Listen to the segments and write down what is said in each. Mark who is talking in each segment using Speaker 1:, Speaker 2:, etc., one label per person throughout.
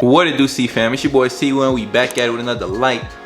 Speaker 1: What it do, CEEFAM? It's your boy C1. We back at it with another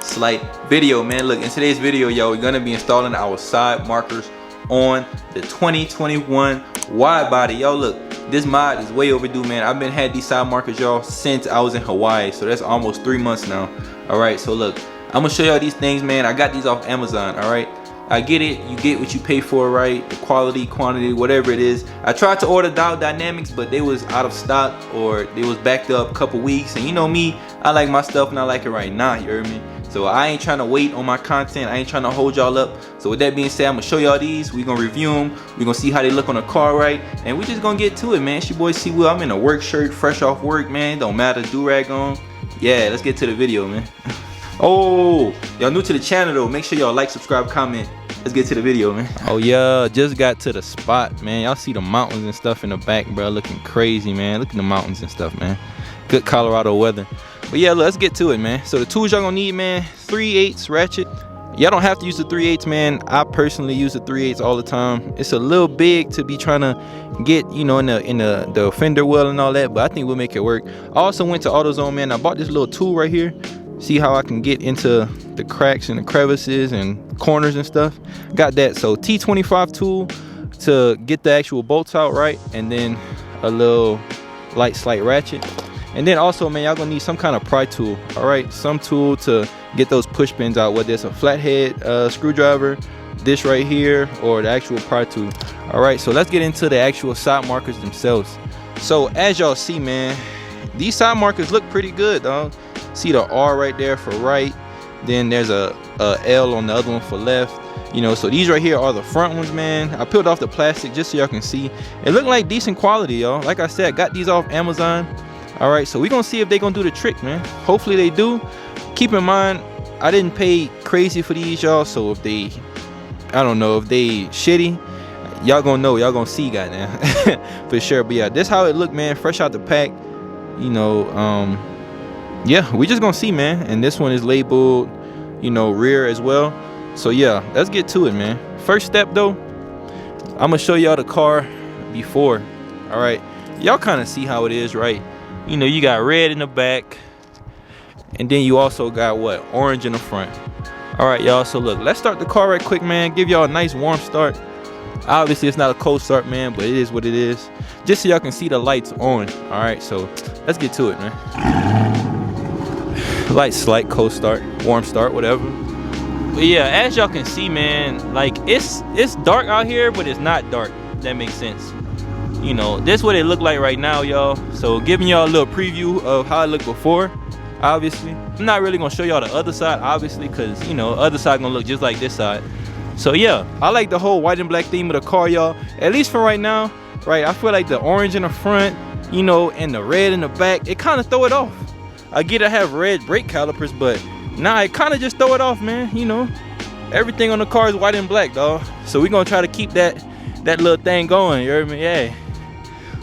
Speaker 1: slight video, man. Look, in today's video, y'all, we're gonna be installing our side markers on the 2021 wide body. Y'all, look, this mod is way overdue, man. I've been had these side markers, y'all, since I was in Hawaii, so that's almost 3 months now. All right, so look, I'm gonna show y'all these things, man. I got these off Amazon. All right, I get it. You get what you pay for, right? The quality, quantity, whatever it is. I tried to order Dial Dynamics, but they was out of stock or they was backed up a couple weeks. And you know me, I like my stuff and I like it right now, you heard me? So I ain't trying to wait on my content. I ain't trying to hold y'all up. So with that being said, I'm gonna show y'all these. We're gonna review them. We're gonna see how they look on the car, right? And we just gonna get to it, man. It's your boy C Will. I'm in a work shirt, fresh off work, man. Don't matter, do-rag on. Yeah, let's get to the video, man. Oh, y'all new to the channel though, make sure y'all like, subscribe, comment. Let's get to the video, man. Oh yeah, just got to the spot, man. Y'all see the mountains and stuff in the back, bro, looking crazy, man. Look at the mountains and stuff, man. Good Colorado weather. But yeah, let's get to it, man. So the tools y'all gonna need, man, 3/8 ratchet. Y'all don't have to use the 3/8, man. I personally use the 3/8 all the time. It's a little big to be trying to get, you know, in the fender well and all that, but I think we'll make it work. I also went to AutoZone, man. I bought this little tool right here. See how I can get into the cracks and the crevices and corners and stuff. Got that. So T25 tool to get the actual bolts out, right? And then a little slight ratchet. And then also, man, y'all gonna need some kind of pry tool. All right, some tool to get those push pins out, whether it's a flathead screwdriver, this right here, or the actual pry tool. All right, so let's get into the actual side markers themselves. So as y'all see, man, these side markers look pretty good, dog. See the R right there for right, then there's a L on the other one for left, you know. So these right here are the front ones, man. I peeled off the plastic just so y'all can see. It look like decent quality, y'all. Like I said, got these off Amazon. All right, so we're gonna see if they gonna do the trick, man. Hopefully they do. Keep in mind, I didn't pay crazy for these, y'all, so if they, I don't know, if they shitty, y'all gonna know, y'all gonna see, goddamn. For sure. But yeah, this how it look, man, fresh out the pack, you know. Yeah, we just gonna see, man. And this one is labeled, you know, rear as well. So yeah, let's get to it, man. First step though, I'm gonna show y'all the car before. All right, y'all kind of see how it is, right? You know, you got red in the back, and then you also got what, orange in the front. All right, y'all, so look, let's start the car right quick, man. Give y'all a nice warm start. Obviously it's not a cold start, man, but it is what it is, just so y'all can see the lights on. All right, so let's get to it, man. Slight cold start, warm start, whatever. But yeah, as y'all can see, man, like it's dark out here, but it's not dark. That makes sense. You know, this is what it look like right now, y'all. So giving y'all a little preview of how it looked before. Obviously, I'm not really gonna show y'all the other side, obviously, because you know, other side gonna look just like this side. So yeah, I like the whole white and black theme of the car, y'all. At least for right now, right? I feel like the orange in the front, you know, and the red in the back, it kind of throw it off. I get to have red brake calipers, but nah, I kind of just throw it off, man. You know, everything on the car is white and black, dog. So we're gonna try to keep that little thing going, you heard me? Yeah.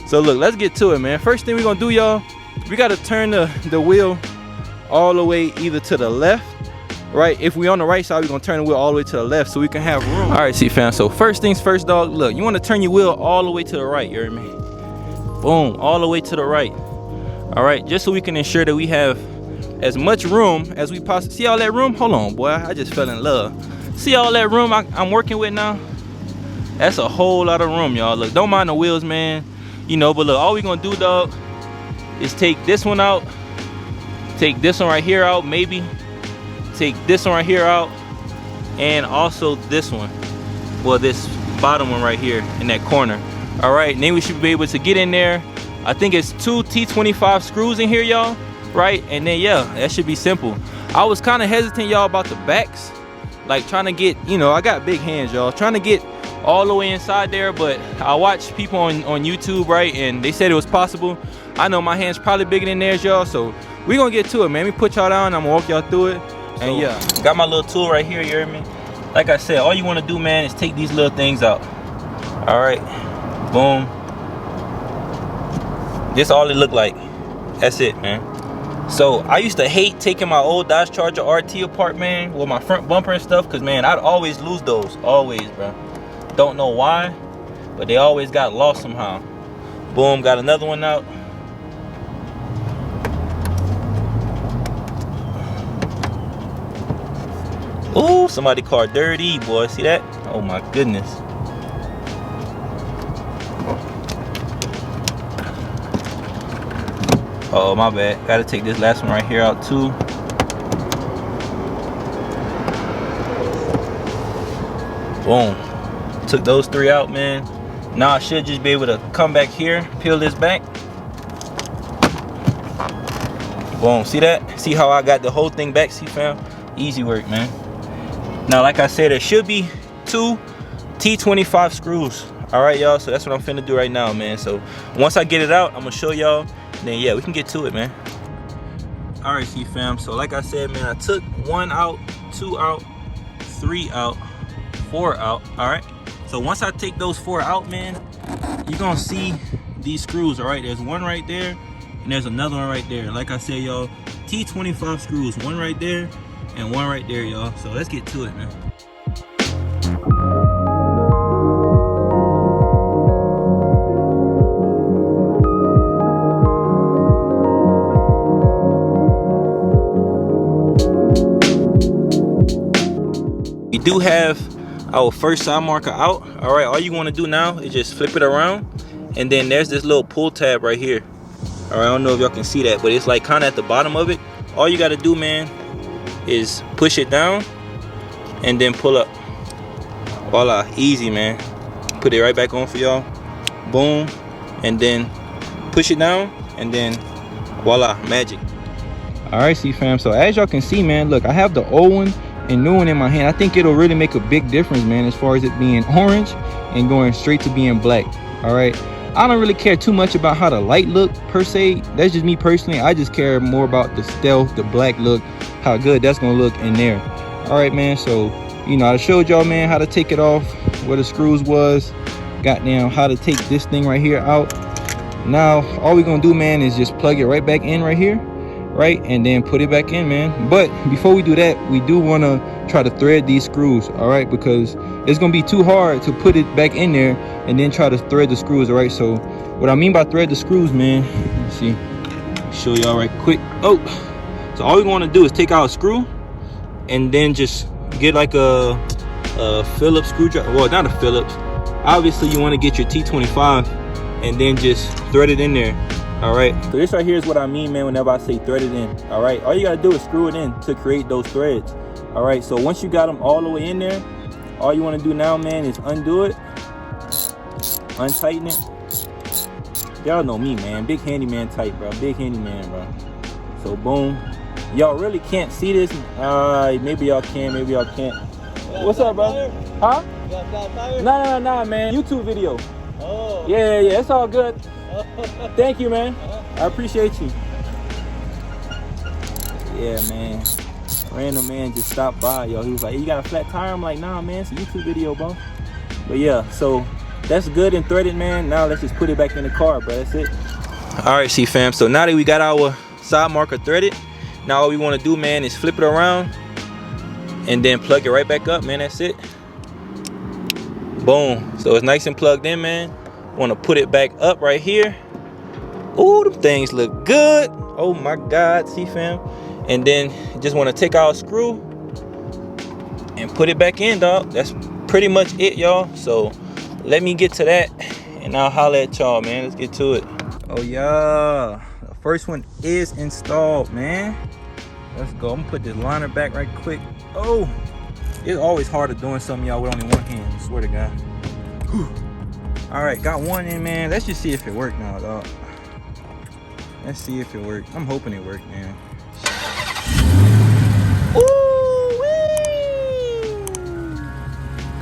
Speaker 1: So look, let's get to it, man. First thing we're gonna do, y'all, we gotta turn the wheel all the way either to the left, right? If we on the right side, we're gonna turn the wheel all the way to the left so we can have room. All right, CEEFAM, so first things first, dog, look, you wanna turn your wheel all the way to the right, you heard me? Boom, all the way to the right. All right, just so we can ensure that we have as much room as we possibly. See all that room? Hold on, boy, I just fell in love. See all that room I'm working with now? That's a whole lot of room, y'all. Look, don't mind the wheels, man. You know, but look, all we gonna do, dog, is take this one out, take this one right here out, maybe take this one right here out, and also this one, well, this bottom one right here in that corner. All right, and then we should be able to get in there. I think it's 2 T25 screws in here, y'all, right? And then yeah, that should be simple. I was kind of hesitant, y'all, about the backs, like trying to get, you know, I got big hands, y'all, trying to get all the way inside there, but I watched people on YouTube, right, and they said it was possible. I know my hands probably bigger than theirs, y'all, so we gonna get to it, man. Let me put y'all down, I'm gonna walk y'all through it. And yeah, got my little tool right here, you hear me? Like I said, all you want to do, man, is take these little things out. All right, boom. This all it looked like. That's it, man. So I used to hate taking my old Dodge Charger RT apart, man, with my front bumper and stuff, because man, I'd always lose those, always, bro. Don't know why, but they always got lost somehow. Boom, got another one out. somebody called Dirty, boy. See that? Oh my goodness. Oh, my bad. Gotta take this last one right here out too. Boom. Took those 3 out, man. Now I should just be able to come back here, peel this back. Boom. See that? See how I got the whole thing back, CEEFAM? Easy work, man. Now, like I said, there should be 2 T25 screws. All right, y'all. So that's what I'm finna do right now, man. So once I get it out, I'm gonna show y'all. Then yeah, we can get to it, man. All right, CEEFAM. So like I said, man, I took 1 out, 2 out, 3 out, 4 out. All right. So once I take those 4 out, man, you're gonna see these screws. All right. There's one right there, and there's another one right there. Like I said, y'all, T25 screws. One right there, and one right there, y'all. So let's get to it, man. We do have our first side marker out. All right, all you want to do now is just flip it around, and then there's this little pull tab right here. All right, I don't know if y'all can see that, but it's like kind of at the bottom of it. All you got to do, man, is push it down and then pull up. Voila, easy, man. Put it right back on for y'all. Boom, and then push it down, and then voila, magic. All right, CEEFAM. So as y'all can see, man, look, I have the old one and new one in my hand. I think it'll really make a big difference, man, as far as it being orange and going straight to being black. All right, I don't really care too much about how the light look per se. That's just me personally. I just care more about the stealth, the black look, how good that's gonna look in there. All right, man. So you know, I showed y'all, man, how to take it off, where the screws was, goddamn how to take this thing right here out. Now all we're gonna do, man, is just plug it right back in right here, right, and then put it back in, man. But before we do that, we do want to try to thread these screws, all right, because it's gonna be too hard to put it back in there and then try to thread the screws. All right, so what I mean by thread the screws, man, let's see, show y'all right quick. Oh, so all we want to do is take out a screw and then just get like a Phillips screwdriver. Well, not a Phillips, obviously you want to get your T25 and then just thread it in there. All right, so this right here is what I mean, man, whenever I say thread it in. All right, all you gotta do is screw it in to create those threads. All right, so once you got them all the way in there, all you want to do now, man, is undo it, untighten it. Y'all know me, man, big handyman type, bro, big handyman, bro. So boom, y'all really can't see this. Maybe y'all can, maybe y'all can't. What's up, bro? Huh? You got flat tire? Nah, man, YouTube video. Oh. Yeah, it's all good. Thank you, man. I appreciate you. Yeah, man. Random man just stopped by, yo. He was like, hey, you got a flat tire? I'm like, nah, man, it's a YouTube video, bro. But yeah, so that's good and threaded, man. Now let's just put it back in the car, bro. That's it. All right, CEEFAM. So now that we got our side marker threaded, now all we want to do, man, is flip it around and then plug it right back up, man. That's it. Boom. So it's nice and plugged in, man. Want to put it back up right here. Ooh, them things look good. Oh my God, CEEFAM. And then just want to take our screw and put it back in, dog. That's pretty much it, y'all. So let me get to that and I'll holler at y'all, man. Let's get to it. Oh yeah, the first one is installed, man. Let's go. I'm gonna put this liner back right quick. Oh, it's always harder doing something, y'all, with only one hand, I swear to God. Whew. All right, got one in, man. Let's just see if it worked now, dog. Let's see if it worked. I'm hoping it worked, man. Ooh-wee!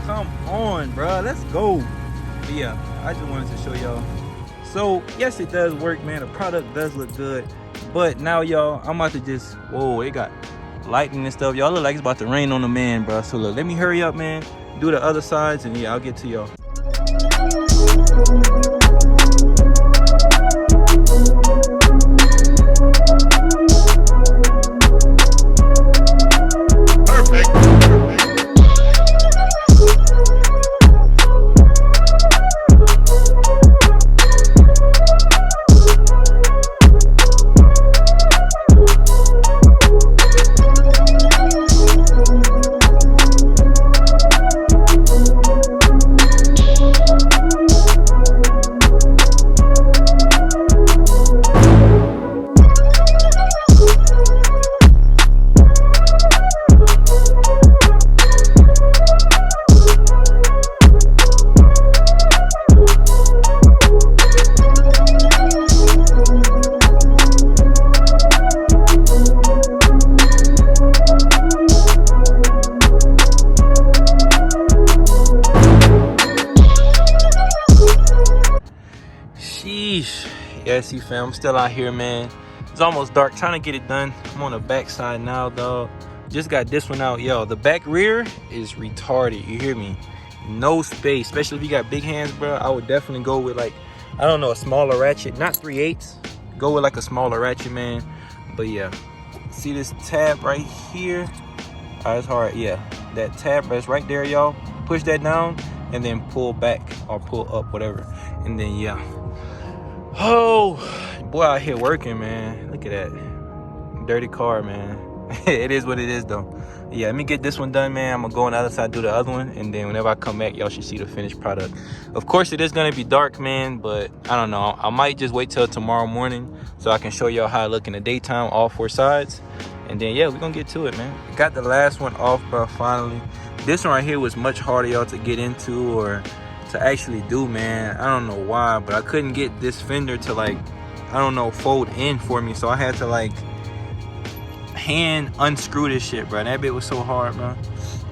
Speaker 1: Come on, bro. Let's go. But yeah, I just wanted to show y'all. So yes, it does work, man. The product does look good. But now, y'all, I'm about to just, whoa, it got lightning and stuff. Y'all look like it's about to rain on the man, bro. So look, let me hurry up, man. Do the other sides, and yeah, I'll get to y'all. Yeah, see fam, I'm still out here, man. It's almost dark, trying to get it done. I'm on the back side now, dog. Just got this one out. Yo, the back rear is retarded, you hear me? No space, especially if you got big hands, bro. I would definitely go with like, I don't know, a smaller ratchet, not 3/8. Go with like a smaller ratchet, man. But yeah, see this tab right here? It's hard, yeah. That tab that's right there, y'all. Push that down and then pull back or pull up, whatever. And then yeah. Oh, boy out here working, man. Look at that. Dirty car, man. It is what it is though. Yeah, let me get this one done, man. I'm gonna go on the other side, do the other one, and then whenever I come back, y'all should see the finished product. Of course, it is gonna be dark, man, but I don't know. I might just wait till tomorrow morning so I can show y'all how I look in the daytime, all 4 sides. And then yeah, we're gonna get to it, man. Got the last one off, bro, finally. This one right here was much harder, y'all, to get into or to actually do, man. I don't know why, but I couldn't get this fender to like, I don't know, fold in for me. So I had to like hand unscrew this shit, bro. That bit was so hard, bro.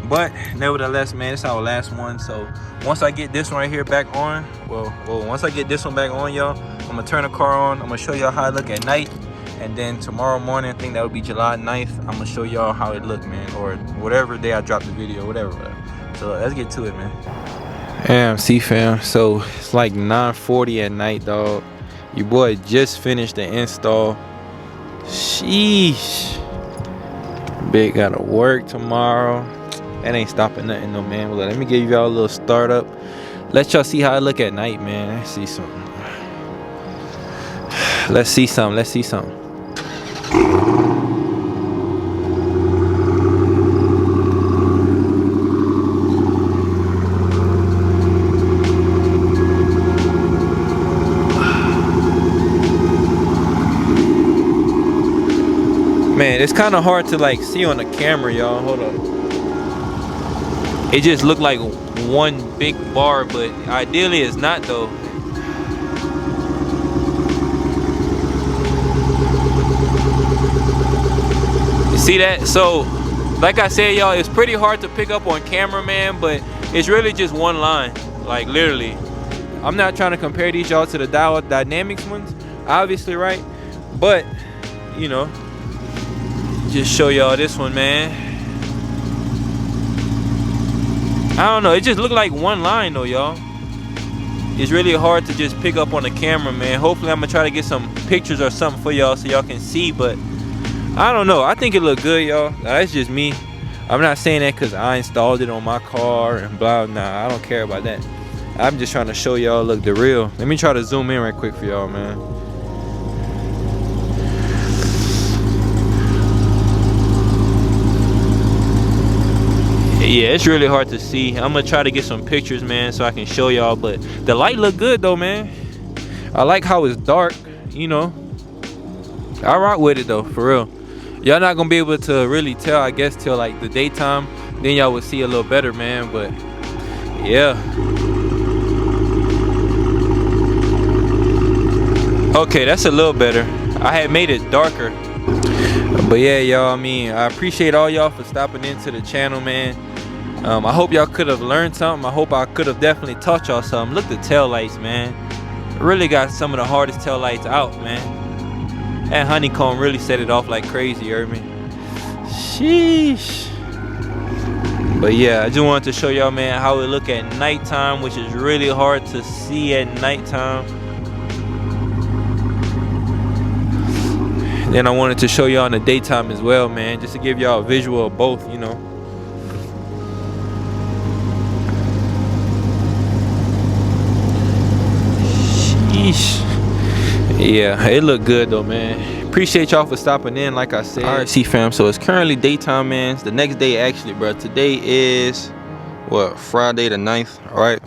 Speaker 1: But nevertheless, man, it's our last one. So once I get this one right here back on, well, once I get this one back on, y'all, I'm gonna turn the car on. I'm gonna show y'all how it look at night. And then tomorrow morning, I think that would be July 9th, I'm gonna show y'all how it look, man. Or whatever day I drop the video, whatever. So let's get to it, man. Damn, CEEFAM. So it's like 9:40 at night, dog. Your boy just finished the install. Sheesh. Big gotta work tomorrow. That ain't stopping nothing, no, man. Well, let me give y'all a little startup. Let y'all see how I look at night, man. Let's see something. Let's see something. Let's see something. Man, it's kind of hard to like see on the camera, y'all. Hold up. It just looked like one big bar, but ideally it's not though. You see that? So, like I said, y'all, it's pretty hard to pick up on camera, man, but it's really just one line, like literally. I'm not trying to compare these, y'all, to the Dial Dynamics ones, obviously, right? But, you know, just show y'all this one, man. I don't know, it just looked like one line though, y'all. It's really hard to just pick up on the camera, man. Hopefully I'm gonna try to get some pictures or something for y'all so y'all can see, but I don't know, I think it looked good, y'all. That's just me. I'm not saying that because I installed it on my car and blah. Nah, I don't care about that. I'm just trying to show y'all, look, the real. Let me try to zoom in right quick for y'all, man. Yeah, it's really hard to see. I'm gonna try to get some pictures, man, so I can show y'all, but the light look good though, man. I like how it's dark, you know. I rock with it though, for real. Y'all not gonna be able to really tell, I guess, till like the daytime. Then y'all will see a little better, man, but yeah. Okay, that's a little better. I had made it darker. But yeah, y'all, I mean, I appreciate all y'all for stopping into the channel, man. I hope y'all could have learned something. I hope I could have definitely taught y'all something. Look at the tail lights, man. Really got some of the hardest tail lights out, man. That honeycomb really set it off like crazy, you heard me? Sheesh. But yeah, I just wanted to show y'all, man, how it look at nighttime, which is really hard to see at nighttime. Then I wanted to show y'all in the daytime as well, man, just to give y'all a visual of both, you know. Sheesh. Yeah, it looked good though, man. Appreciate y'all for stopping in, like I said. All right, CEEFAM, so it's currently daytime, man. It's the next day, actually, bro. Today is, what, Friday the 9th, all right?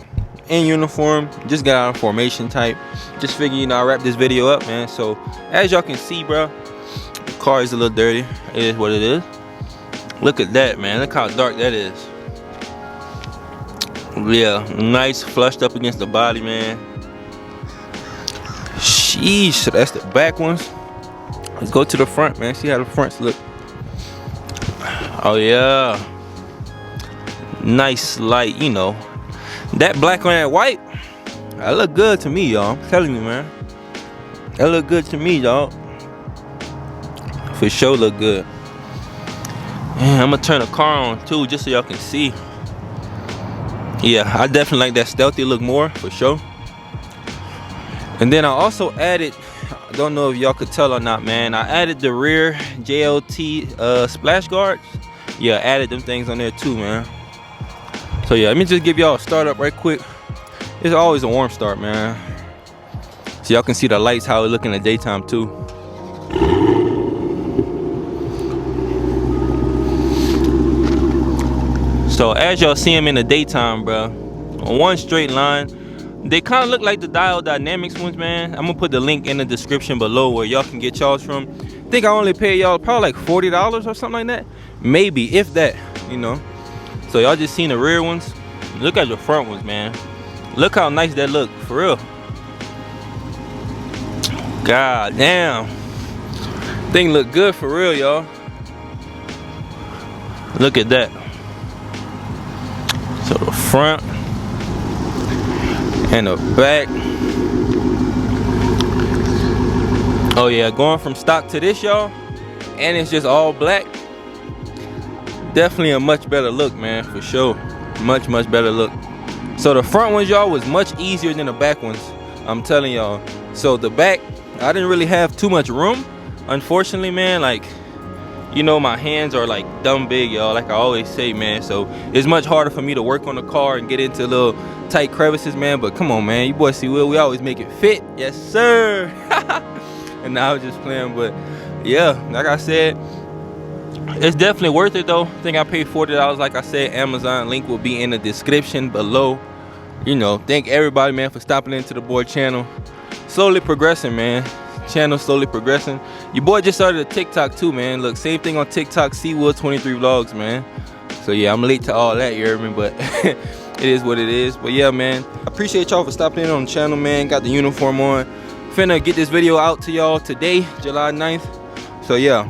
Speaker 1: In uniform, just got out of formation type. Just figure, you know, I wrap this video up, man. So, as y'all can see, bro, the car is a little dirty. It is what it is. Look at that, man. Look how dark that is. Yeah, nice, flushed up against the body, man. Sheesh, so that's the back ones. Let's go to the front, man. See how the fronts look. Oh yeah, nice light, you know. That black on that white, that look good to me, y'all. I'm telling you, man. That look good to me, dog. For sure look good. Man, I'm gonna turn the car on too, just so y'all can see. Yeah, I definitely like that stealthy look more, for sure. And then I also added, I don't know if y'all could tell or not, man, I added the rear JLT splash guards. Yeah, added them things on there too, man. So yeah, let me just give y'all a start up right quick. It's always a warm start, man. So y'all can see the lights, how it look in the daytime too. So as y'all see them in the daytime, bro, on one straight line, they kind of look like the Dial Dynamics ones, man. I'm gonna put the link in the description below where y'all can get y'all's from. I think I only paid y'all probably like $40 or something like that, maybe, if that, you know. So y'all just seen the rear ones. Look at the front ones, man. Look how nice that look, for real. God damn, thing look good for real, y'all. Look at that. So the front and the back. Oh yeah, going from stock to this, y'all, and it's just all black. Definitely a much better look, man, for sure. Much better look. So the front ones, y'all, was much easier than the back ones, I'm telling y'all. So the back, I didn't really have too much room, unfortunately, man. Like, you know, my hands are like dumb big, y'all, like I always say, man. So it's much harder for me to work on the car and get into little tight crevices, man. But come on, man, you boys see Will, we always make it fit. Yes, sir. And now I was just playing, but yeah, like I said, it's definitely worth it though. I think I paid $40, like I said. Amazon link will be in the description below. You know, thank everybody, man, for stopping into the boy channel. Slowly progressing, man. Channel slowly progressing. Your boy just started a TikTok too, man. Look, same thing on TikTok, CEEFAM 23 vlogs, man. So yeah, I'm late to all that, you heard me, but it is what it is. But yeah, man, I appreciate y'all for stopping in on the channel, man. Got the uniform on. Finna get this video out to y'all today, July 9th. So yeah,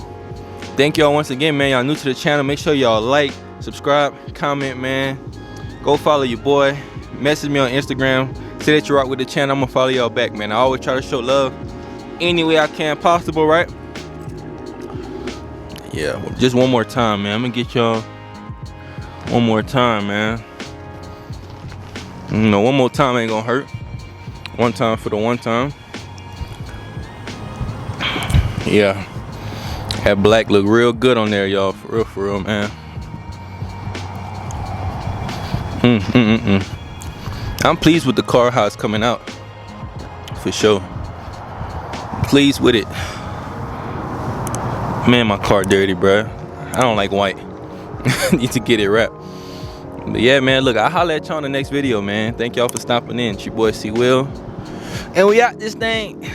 Speaker 1: thank y'all once again, man. Y'all new to the channel, make sure y'all like, subscribe, comment, man. Go follow your boy. Message me on Instagram. Say that you rock with the channel. I'm gonna follow y'all back, man. I always try to show love any way I can possible, right? Yeah, just one more time, man. I'm gonna get y'all one more time, man. You know, one more time ain't gonna hurt. One time for the one time. Yeah, that black look real good on there, y'all. For real, man. I'm pleased with the car, how it's coming out, for sure. Pleased with it. Man, my car dirty, bruh. I don't like white. Need to get it wrapped. But yeah, man, look, I'll holler at y'all in the next video, man. Thank y'all for stopping in. It's your boy C Will, and we out this thing.